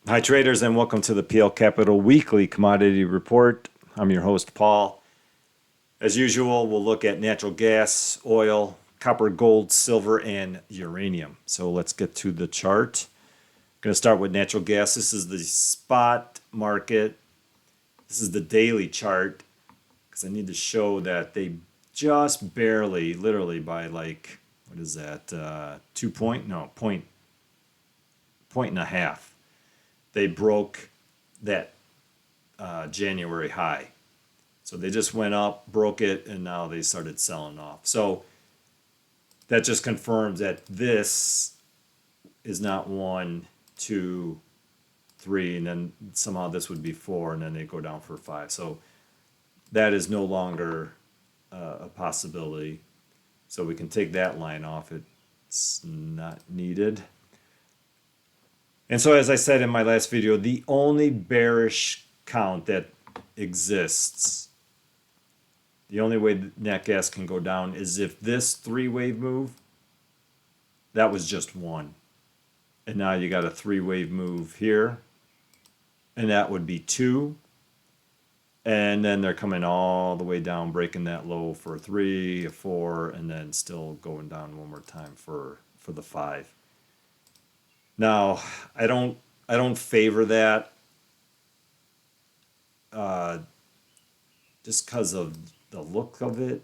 Hi, traders, and welcome to the PL Capital Weekly Commodity Report. I'm your host, Paul. As usual, we'll look at natural gas, oil, copper, gold, silver, and uranium. So let's get to the chart. I'm going to start with natural gas. This is the spot market. This is the daily chart because I need to show that they just barely, literally by like, what is that? 2 point? No, point and a half. They broke that January high. So they just went up, broke it, and now they started selling off. So that just confirms that this is not one, two, three, and then somehow this would be four, and then they go down for five. So that is no longer a possibility. So we can take that line off. It's not needed. And so, as I said in my last video, the only bearish count that exists, the only way nat gas can go down is if this three-wave move, that was just one. And now you got a three-wave move here, and that would be two. And then they're coming all the way down, breaking that low for a three, a four, and then still going down one more time for the five. Now, I don't favor that just because of the look of it.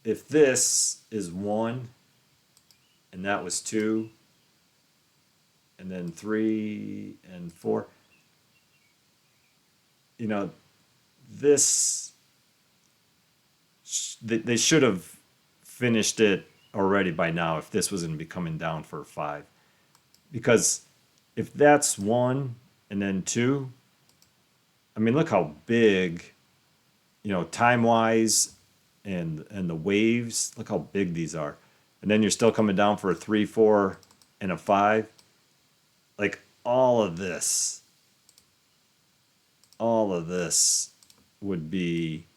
If this is one and that was two and then three and four, you know, this they should have finished it already by now if this was going to be coming down for five. Because if that's one and then two, I mean, look how big, time wise and the waves, look how big these are. And then you're still coming down for a three, four, and a five. Like all of this would be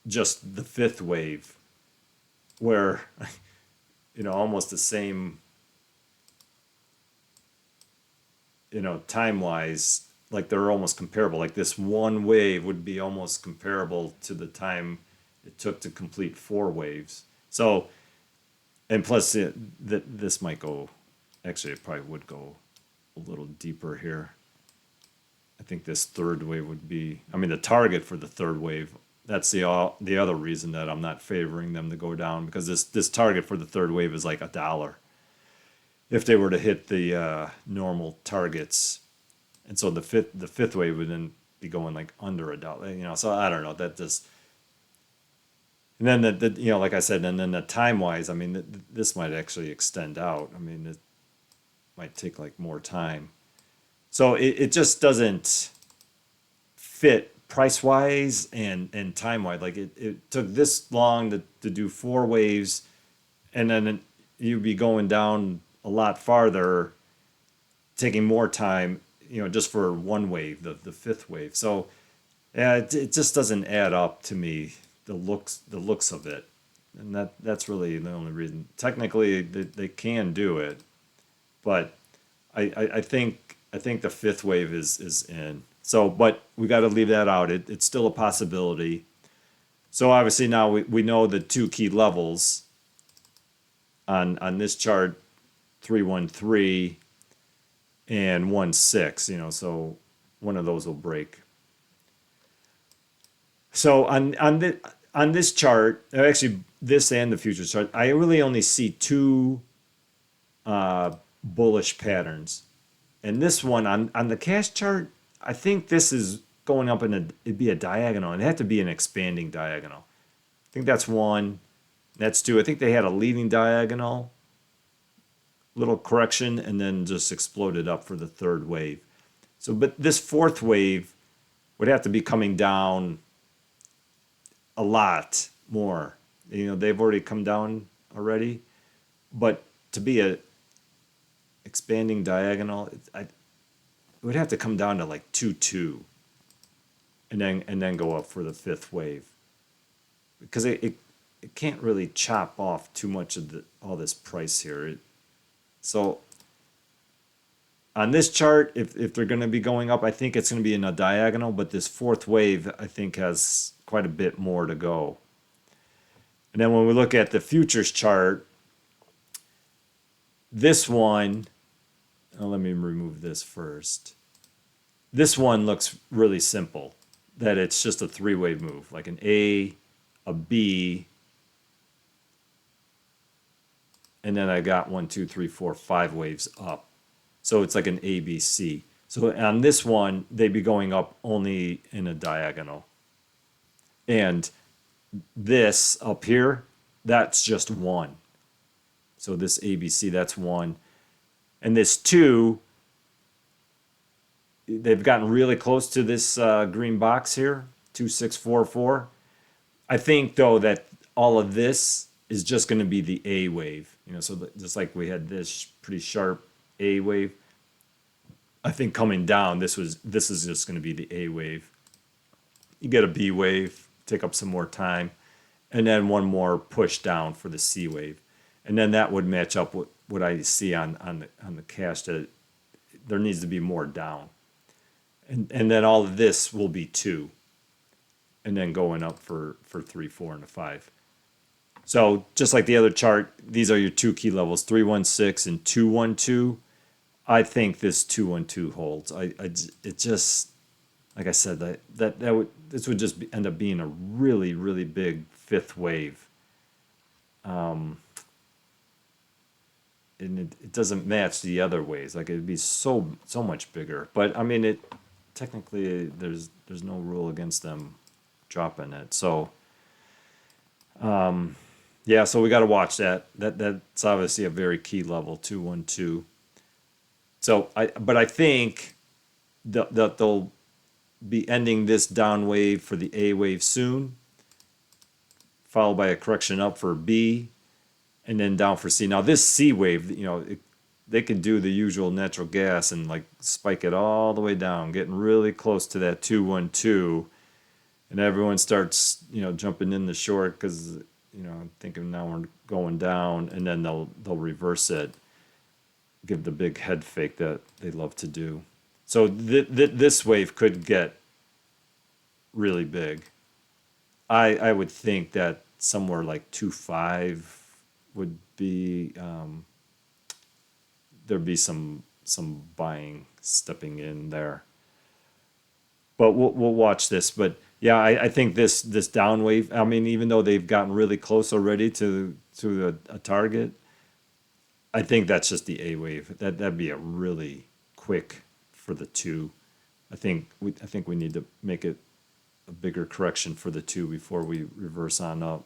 just the fifth wave, where almost the same, time wise, like they're almost comparable. Like this one wave would be almost comparable to the time it took to complete four waves. So, and plus this might go, actually it probably would go a little deeper here. I think this third wave would be, I mean, the target for the third wave. That's the other reason that I'm not favoring them to go down, because this target for the third wave is like $1 if they were to hit the normal targets. And so the fifth wave would then be going like under $1. So I don't know, that just, and then like I said, and then the time wise, I mean, this might actually extend out. I mean, it might take like more time. So it just doesn't fit price wise and time wise. Like it took this long to do four waves, and then you'd be going down a lot farther, taking more time, just for one wave, the fifth wave. So yeah, it just doesn't add up to me, the looks of it. And that's really the only reason. Technically they can do it, but I think the fifth wave is in. So, but we got to leave that out. It's still a possibility. So obviously now we know the two key levels on this chart, 313 and 16. So one of those will break. So on this chart, actually this and the futures chart, I really only see two bullish patterns. And this one on the cash chart, I think this is going up it'd be a diagonal. It'd have to be an expanding diagonal. I think that's one. That's two. I think they had a leading diagonal, little correction, and then just exploded up for the third wave. So, but this fourth wave would have to be coming down a lot more. They've already come down already, but to be a expanding diagonal, it would have to come down to like 2-2, and then go up for the fifth wave, because it can't really chop off too much of all this price here. So on this chart, if they're going to be going up, I think it's going to be in a diagonal, but this fourth wave, I think, has quite a bit more to go. And then when we look at the futures chart, this one, let me remove this first. This one looks really simple, that it's just a three-wave move, like an A, a B, and then I got 1, 2, 3, 4, 5 waves up. So it's like an ABC. So on this one, they'd be going up only in a diagonal. And this up here, that's just one. So this ABC, that's one. And this two, they've gotten really close to this green box here, 2644. I think, though, that all of this is just going to be the A wave. So just like we had this pretty sharp A wave, I think coming down, this is just going to be the A wave. You get a B wave, take up some more time, and then one more push down for the C wave. And then that would match up with what I see on the cash, that there needs to be more down. And then all of this will be 2. And then going up for 3, 4, and a 5. So just like the other chart, these are your 2 key levels, 316 and 212. I think this 212 holds. It just, like I said, this would just end up being a really, really big fifth wave. And it doesn't match the other waves. Like, it'd be so much bigger. But I mean, technically there's no rule against them dropping it. So yeah, so we got to watch that. That's obviously a very key level, 212. So but I think that they'll be ending this down wave for the A wave soon, followed by a correction up for B, and then down for C. Now this C wave, they could do the usual natural gas and like spike it all the way down, getting really close to that 212, and everyone starts jumping in the short because thinking now we're going down, and then they'll reverse it, give the big head fake that they love to do. So this wave could get really big. I would think that somewhere like 2.5 would be there'd be some buying stepping in there. But we'll watch this. But yeah, I think this down wave, I mean, even though they've gotten really close already to a target, I think that's just the A wave. That'd be a really quick for the 2. I think we need to make it a bigger correction for the 2 before we reverse on up.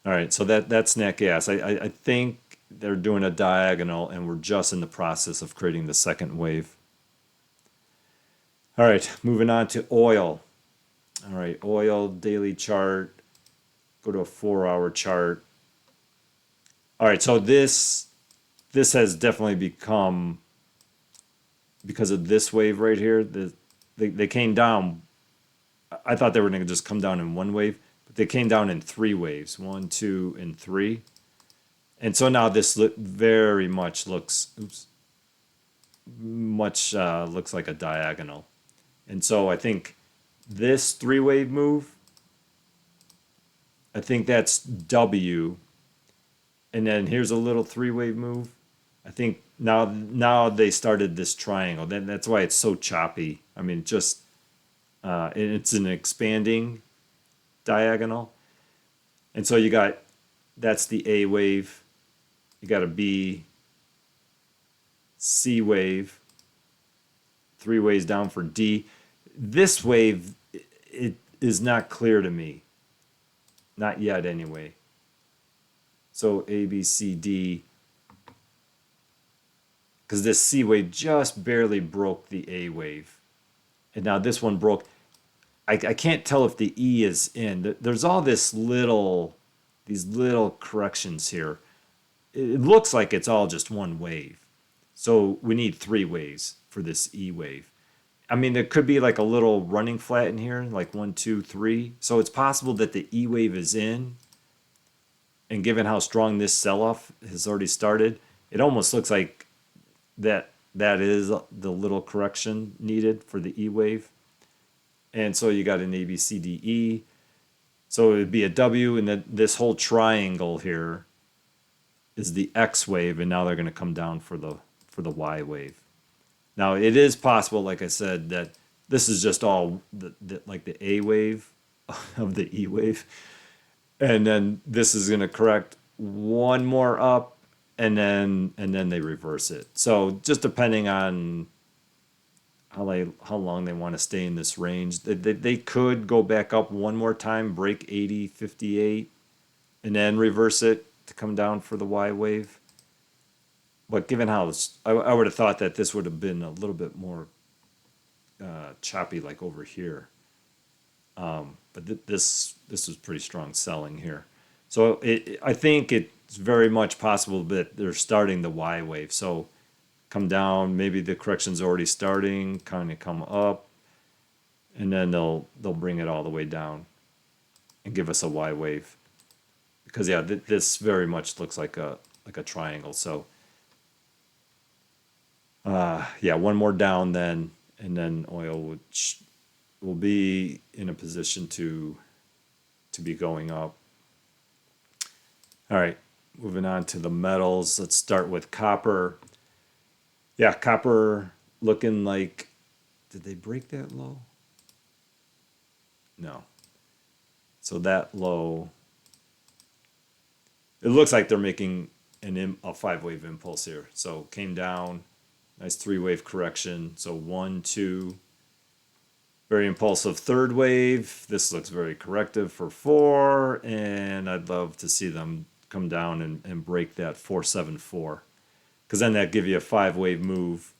All right, so that's nat gas. I think they're doing a diagonal, and we're just in the process of creating the second wave. All right, moving on to oil. All right, oil daily chart. Go to a 4-hour chart. All right, so this has definitely become, because of this wave right here, they came down. I thought they were going to just come down in one wave, but they came down in 3 waves, 1, 2, and 3. And so now this very much looks, looks like a diagonal. And so I think this 3-wave move, I think that's W. And then here's a little 3-wave move. I think now they started this triangle. That's why it's so choppy. I mean, and it's an expanding diagonal. And so that's the A wave. You got a B, C wave, 3 waves down for D. This wave, it is not clear to me. Not yet, anyway. So A, B, C, D. Because this C wave just barely broke the A wave. And now this one broke. I can't tell if the E is in. There's all these little corrections here. It looks like it's all just one wave. So we need 3 waves for this E wave. I mean, there could be like a little running flat in here, like 1, 2, 3. So it's possible that the E wave is in. And given how strong this sell-off has already started, it almost looks like that is the little correction needed for the E wave. And so you got an A, B, C, D, E. So it would be a W, and then this whole triangle here is the X wave, and now they're going to come down for the Y wave. Now it is possible, like I said, that this is just all like the A wave of the E wave, and then this is going to correct one more up, and then they reverse it. So just depending on how long they want to stay in this range, they could go back up one more time, break 80.58, and then reverse it to come down for the Y wave. But given how I would have thought that this would have been a little bit more choppy, like over here. But this was pretty strong selling here. So I think it's very much possible that they're starting the Y wave. So come down, maybe the correction's already starting, kind of come up, and then they'll bring it all the way down and give us a Y wave. Because yeah, this very much looks like a triangle. So yeah, one more down then, and then oil will be in a position to be going up. All right, moving on to the metals. Let's start with copper. Yeah, copper looking like, did they break that low? No. So that low, it looks like they're making a 5-wave impulse here. So came down, nice 3-wave correction. So 1, 2, very impulsive 3rd wave. This looks very corrective for 4, and I'd love to see them come down and break that 474, because then that give you a 5-wave move.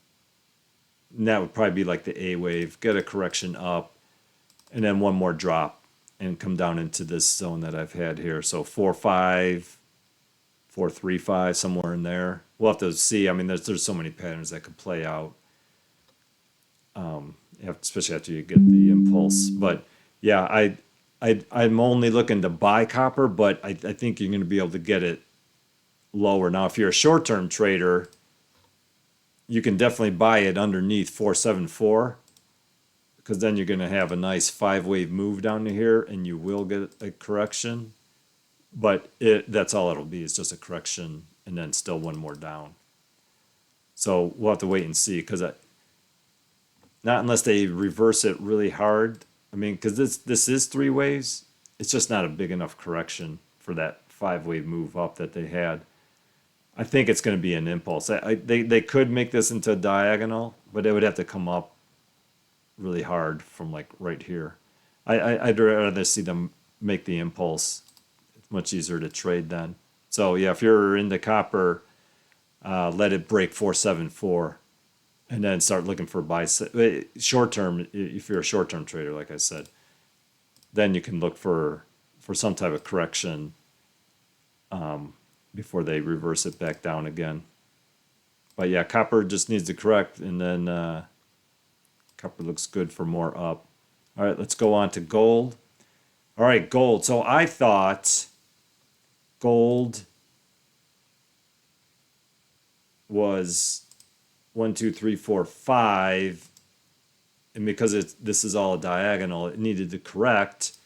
And that would probably be like the A wave, get a correction up, and then one more drop and come down into this zone that I've had here. So 4.5, 4.35, somewhere in there. We'll have to see. I mean, there's so many patterns that could play out, especially after you get the impulse. But yeah, I'm only looking to buy copper, but I think you're going to be able to get it lower. Now, if you're a short-term trader, you can definitely buy it underneath 474, because then you're going to have a nice 5-wave move down to here, and you will get a correction. But that's all it'll be, is just a correction and then still one more down. So we'll have to wait and see, because not unless they reverse it really hard. I mean, because this is 3 waves. It's just not a big enough correction for that 5-wave move up that they had. I think it's going to be an impulse. They could make this into a diagonal, but it would have to come up really hard from like right here. I'd rather see them make the impulse. It's much easier to trade then. So yeah, if you're into copper, let it break 474, and then start looking for buy. Short term, if you're a short term trader, like I said, then you can look for some type of correction before they reverse it back down again. But yeah, copper just needs to correct, and then copper looks good for more up. All right, let's go on to gold. All right, gold. So I thought gold was 1, 2, 3, 4, 5, and because this is all a diagonal, it needed to correct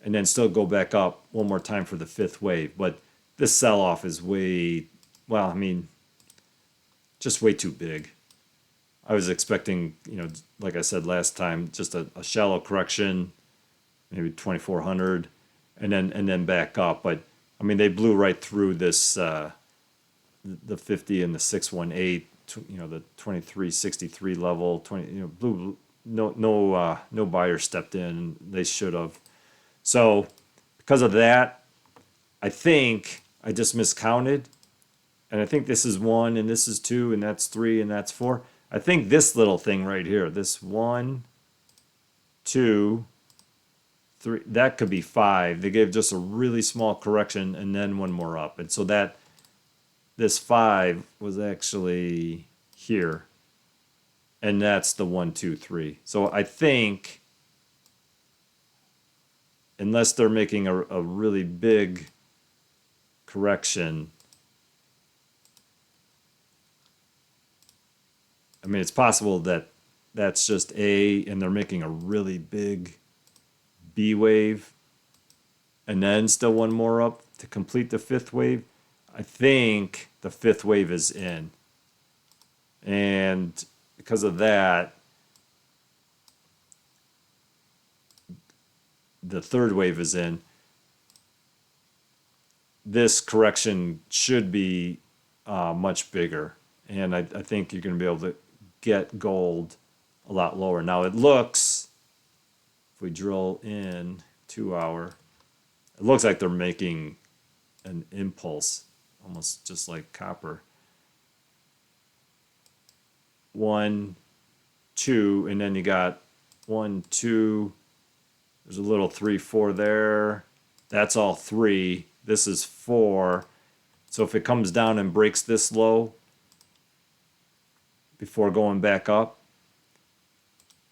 and then still go back up one more time for the 5th wave. But this sell-off is well, I mean, just way too big. I was expecting, like I said last time, just a shallow correction, maybe 2,400, and then back up. But I mean, they blew right through this the 50 and the 618, the 2363 level. Blew. No buyer stepped in. They should have. So because of that, I think I just miscounted, and I think this is 1, and this is 2, and that's 3, and that's 4. I think this little thing right here, this 1, 2, 3, that could be 5. They gave just a really small correction and then one more up, and so this 5 was actually here, and that's the 1, 2, 3. So I think, unless they're making a really big correction, mean, it's possible that that's just A and they're making a really big B wave and then still one more up to complete the fifth wave. I think the fifth wave is in. And because of that, the third wave is in. This correction should be much bigger. And I think you're going to be able to get gold a lot lower. Now it looks, if we drill in 2 hour, it looks like they're making an impulse, almost just like copper. 1, 2, and then you got 1, 2. There's a little 3, 4 there. That's all 3. This is 4. So if it comes down and breaks this low before going back up,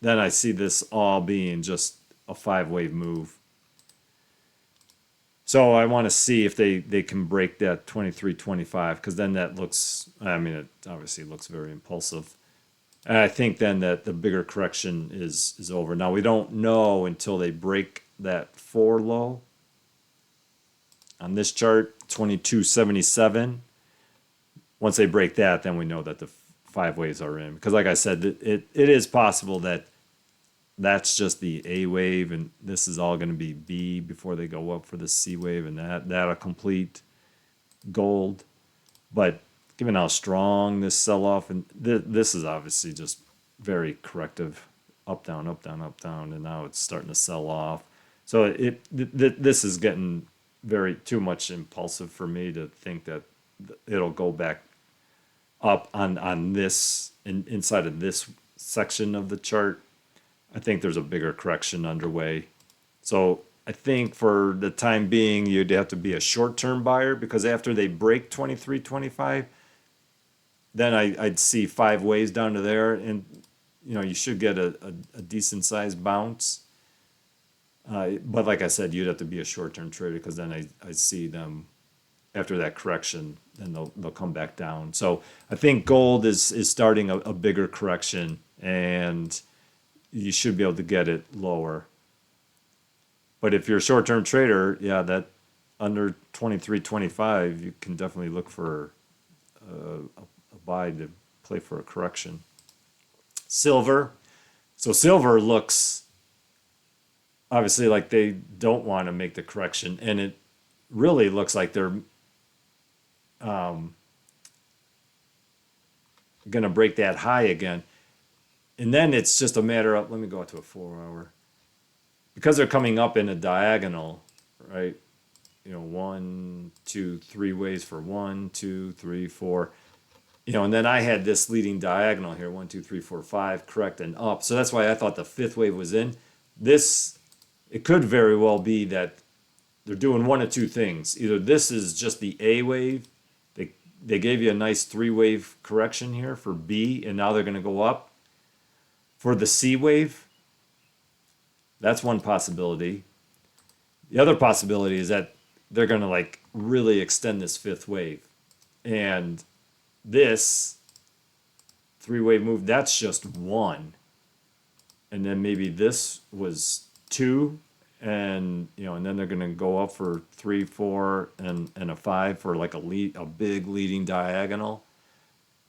then I see this all being just a 5-wave move. So I want to see if they can break that 23.25, because then that looks, I mean, it obviously looks very impulsive. And I think then that the bigger correction is over. Now we don't know until they break that 4 low. On this chart, 22.77. Once they break that, then we know that the 5 waves are in. Because like I said, it is possible that that's just the A wave, and this is all going to be B before they go up for the C wave, and that'll complete gold. But given how strong this sell-off, and this is obviously just very corrective, up, down, up, down, up, down, and now it's starting to sell off. So this is getting too much impulsive for me to think that it'll go back up on this, inside of this section of the chart. I think there's a bigger correction underway. So I think for the time being, you'd have to be a short-term buyer, because after they break 23.25, then I'd see 5 waves down to there, and you should get a decent sized bounce. But like I said, you'd have to be a short-term trader, because then I see them after that correction, then they'll come back down. So I think gold is starting a bigger correction, and you should be able to get it lower. But if you're a short-term trader, yeah, that under 23.25, you can definitely look for a buy to play for a correction. Silver. So silver looks obviously like they don't want to make the correction, and it really looks like they're going to break that high again. And then it's just a matter of, let me go out to a 4 hour. Because they're coming up in a diagonal, right? 1, 2, 3 waves for 1, 2, 3, 4. And then I had this leading diagonal here, 1, 2, 3, 4, 5, correct and up. So that's why I thought the 5th wave was in. It could very well be that they're doing one of two things. Either this is just the A wave. They gave you a nice 3-wave correction here for B, and now they're going to go up. For the C wave, that's one possibility. The other possibility is that they're going to really extend this 5th wave. And this 3-wave move, that's just 1. And then maybe this was 2, and and then they're going to go up for 3, 4, and a 5 for a big leading diagonal.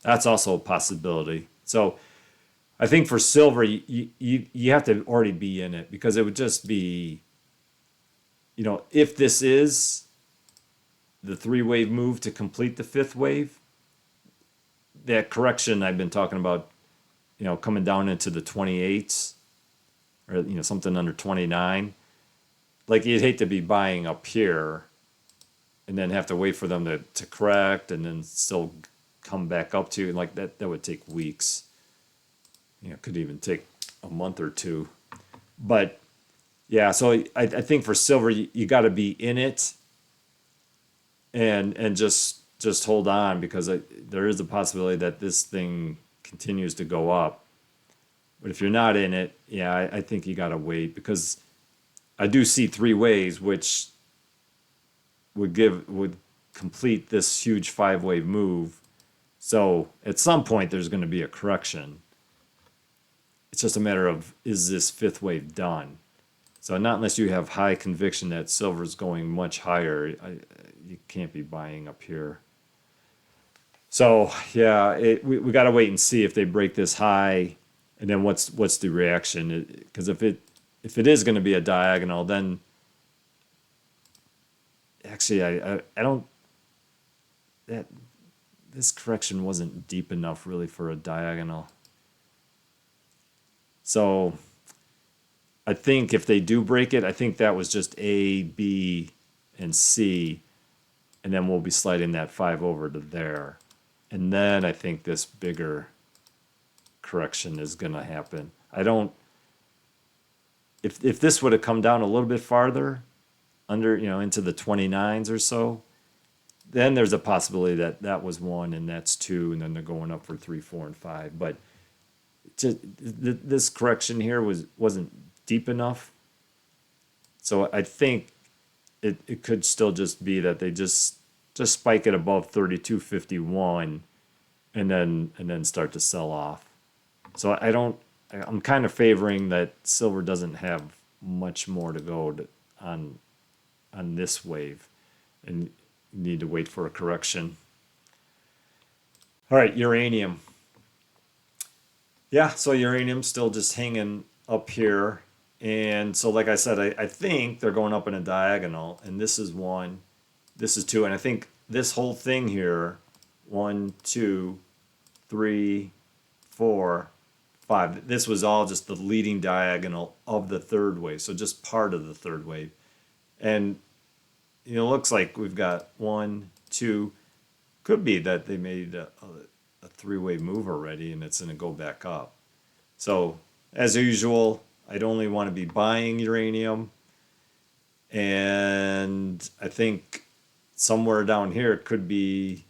That's also a possibility. So I think for silver, you have to already be in it, because it would just be, if this is the 3-wave move to complete the 5th wave, that correction I've been talking about, coming down into the 28s, or something under 29, you'd hate to be buying up here and then have to wait for them to correct and then still come back up to, that would take weeks. It could even take a month or 2. But yeah, so I think for silver, you got to be in it and just hold on, because there is a possibility that this thing continues to go up. But if you're not in it, yeah, I think you got to wait, because I do see 3 waves, which would complete this huge 5-wave move. So at some point, there's going to be a correction. It's just a matter of, is this fifth wave done? So not unless you have high conviction that silver's going much higher, you can't be buying up here. So yeah, we got to wait and see if they break this high, and then what's the reaction? Because if it is going to be a diagonal, then actually I don't, that this correction wasn't deep enough really for a diagonal. So I think if they do break it, I think that was just A, B, and C, and then we'll be sliding that 5 over to there. And then I think this bigger correction is going to happen. I don't, if this would have come down a little bit farther, under, into the 29s or so, then there's a possibility that that was 1 and that's 2, and then they're going up for 3, 4, and 5. But this correction here wasn't deep enough. So I think it could still just be that they just spike it above 32.51 and then start to sell off. So I'm kind of favoring that silver doesn't have much more to go on this wave, and you need to wait for a correction. All right, uranium. Yeah, so uranium's still just hanging up here. And so like I said, I think they're going up in a diagonal, and this is 1, this is 2, and I think this whole thing here, 1, 2, 3, 4, 5, this was all just the leading diagonal of the third wave, so just part of the third wave. And it looks like we've got 1, 2, could be that they made a 3-wave move already and it's going to go back up. So as usual, I'd only want to be buying uranium, and I think somewhere down here it could be,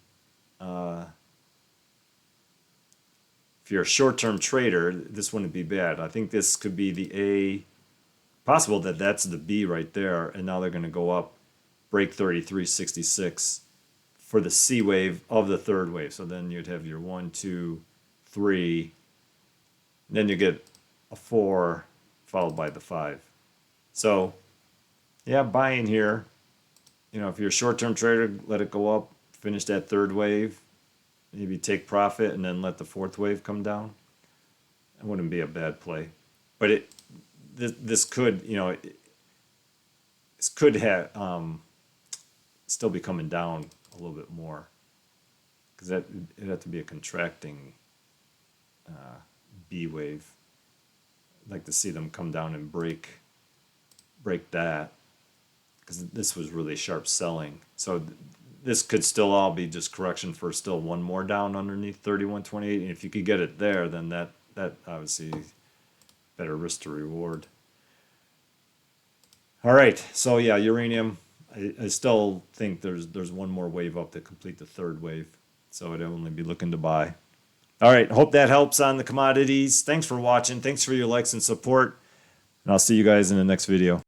if you're a short-term trader, this wouldn't be bad. I think this could be the A, possible that that's the B right there, and now they're going to go up, break 33.66 for the C wave of the third wave. So then you'd have your 1, 2, 3, then you get a 4 followed by the 5. So yeah, buying here. If you're a short-term trader, let it go up, finish that third wave, maybe take profit, and then let the fourth wave come down. It wouldn't be a bad play. But this could, this could have still be coming down a little bit more, because it'd have to be a contracting B wave. I'd like to see them come down and break that, because this was really sharp selling. So this could still all be just correction for still one more down underneath 31.28, and if you could get it there, then that obviously better risk to reward. All right, so yeah, uranium, I still think there's one more wave up to complete the third wave, so I'd only be looking to buy. All right, hope that helps on the commodities. Thanks for watching. Thanks for your likes and support, and I'll see you guys in the next video.